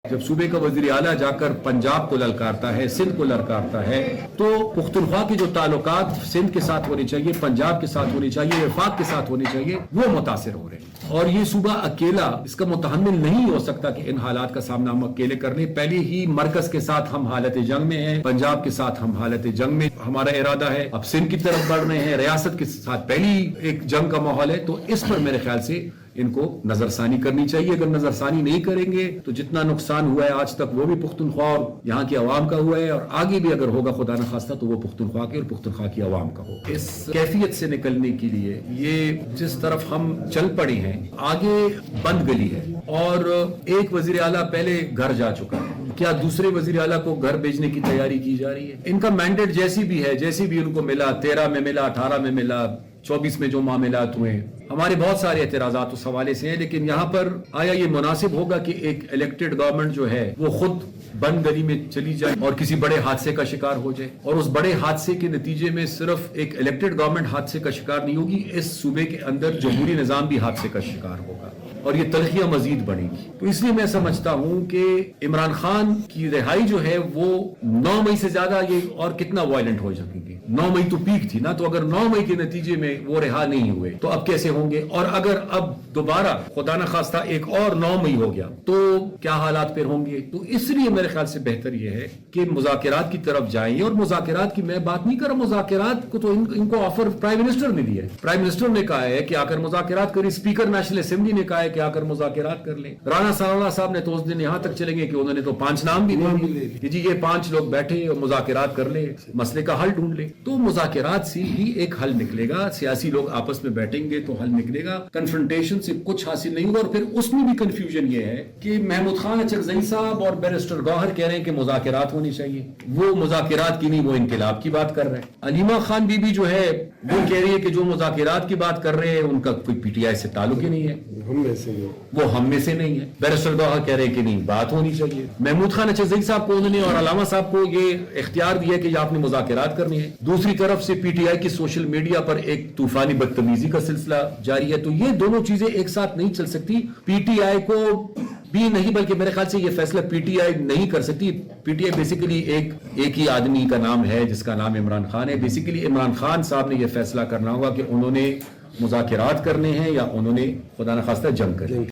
جب صوبے کا وزیر اعلیٰ جا کر پنجاب کو للکارتا ہے، سندھ کو للکارتا ہے، تو پختونخوا کے جو تعلقات سندھ کے ساتھ ہونے چاہیے، پنجاب کے ساتھ ہونے چاہیے، وفاق کے ساتھ ہونے چاہیے، وہ متاثر ہو رہے ہیں۔ اور یہ صوبہ اکیلا اس کا متحمل نہیں ہو سکتا کہ ان حالات کا سامنا ہم اکیلے کرنے۔ پہلے ہی مرکز کے ساتھ ہم حالت جنگ میں ہیں، پنجاب کے ساتھ ہم حالت جنگ میں، ہمارا ارادہ ہے اب سندھ کی طرف بڑھ رہے ہیں، ریاست کے ساتھ پہلی ایک جنگ کا ماحول ہے۔ تو اس پر میرے خیال سے ان کو نظر ثانی کرنی چاہیے۔ اگر نظر ثانی نہیں کریں گے تو جتنا نقصان ہوا ہے آج تک وہ بھی پختونخوا اور یہاں کی عوام کا ہوا ہے، اور آگے بھی اگر ہوگا خدا نخواستہ تو وہ پختونخوا کے اور پختونخوا کی عوام کا ہوگا۔ اس کیفیت سے نکلنے کے لیے یہ جس طرف ہم چل پڑے ہیں آگے بند گلی ہے، اور ایک وزیر اعلیٰ پہلے گھر جا چکا ہے، کیا دوسرے وزیر اعلیٰ کو گھر بھیجنے کی تیاری کی جا رہی ہے؟ ان کا مینڈیٹ جیسی بھی ہے، جیسی بھی ان کو ملا، 13 میں ملا، 18 میں ملا، 24 میں جو معاملات ہوئے، ہمارے بہت سارے اعتراضات اس حوالے سے ہیں، لیکن یہاں پر آیا یہ مناسب ہوگا کہ ایک الیکٹڈ گورنمنٹ جو ہے وہ خود بند گلی میں چلی جائے اور کسی بڑے حادثے کا شکار ہو جائے؟ اور اس بڑے حادثے کے نتیجے میں صرف ایک الیکٹڈ گورنمنٹ حادثے کا شکار نہیں ہوگی، اس صوبے کے اندر جمہوری نظام بھی حادثے کا شکار ہوگا، اور یہ تلخیاں مزید بڑھیں گی۔ تو اس لیے میں سمجھتا ہوں کہ عمران خان کی رہائی جو ہے وہ 9 مئی سے زیادہ یہ اور کتنا وائلنٹ ہو سکیں گے۔ 9 مئی تو پیک تھی نا، تو اگر 9 مئی کے نتیجے میں وہ رہا نہیں ہوئے تو اب کیسے ہوں گے؟ اور اگر اب دوبارہ خدا نخواستہ ایک اور 9 مئی ہو گیا تو کیا حالات پھر ہوں گے؟ تو اس لیے میرے خیال سے بہتر یہ ہے کہ مذاکرات کی طرف جائیں، اور مذاکرات کی میں بات نہیں کر رہا، مذاکرات کو تو ان کو آفر پرائم منسٹر نے دیا ہے۔ پرائم منسٹر نے کہا ہے کہ آ کر مذاکرات کریں، اسپیکر نیشنل اسمبلی نے کہا ہے کہ آ کر مذاکرات کر لیں، رانا ثناءاللہ صاحب نے تو اس دن یہاں تک چلیں گے کہ انہوں نے تو 5 نام بھی دے دیے کہ جی یہ 5 لوگ بیٹھے اور مذاکرات کر لیں، مسئلے کا حل ڈھونڈ لیں۔ تو مذاکرات سے ہی ایک حل نکلے گا، سیاسی لوگ آپس میں بیٹھیں گے تو حل نکلے گا، کنفرنٹیشن سے کچھ حاصل نہیں ہوگا۔ اور پھر اس میں بھی کنفیوژن یہ ہے کہ محمود خان اچکزئی صاحب اور بیرسٹر گوہر کہہ رہے ہیں کہ مذاکرات ہونی چاہیے، وہ مذاکرات کی نہیں، وہ انقلاب کی بات کر رہے ہیں۔ علیمہ خان بی بی جو ہے وہ کہہ رہی ہے کہ جو مذاکرات کی بات کر رہے ہیں ان کا کوئی پی ٹی آئی سے تعلق ہی نہیں ہے، وہ ہم میں سے نہیں ہے۔ بیرسٹر گوہر کہہ رہے ہیں کہ نہیں، بات ہونی چاہیے۔ محمود خان اچکزئی صاحب کو انہوں نے اور علامہ صاحب کو یہ اختیار دیا کہ آپ نے مذاکرات کرنی ہے۔ دوسری طرف سے پی ٹی آئی کی سوشل میڈیا پر ایک طوفانی بدتمیزی کا سلسلہ جاری ہے۔ تو یہ دونوں چیزیں ایک ساتھ نہیں چل سکتی، پی ٹی آئی کو بھی نہیں، بلکہ میرے خیال سے یہ فیصلہ پی ٹی آئی نہیں کر سکتی۔ پی ٹی آئی بیسیکلی ایک ہی آدمی کا نام ہے جس کا نام عمران خان ہے۔ بیسیکلی عمران خان صاحب نے یہ فیصلہ کرنا ہوگا کہ انہوں نے مذاکرات کرنے ہیں یا انہوں نے خدا نخواستہ جنگ کرنی ہے۔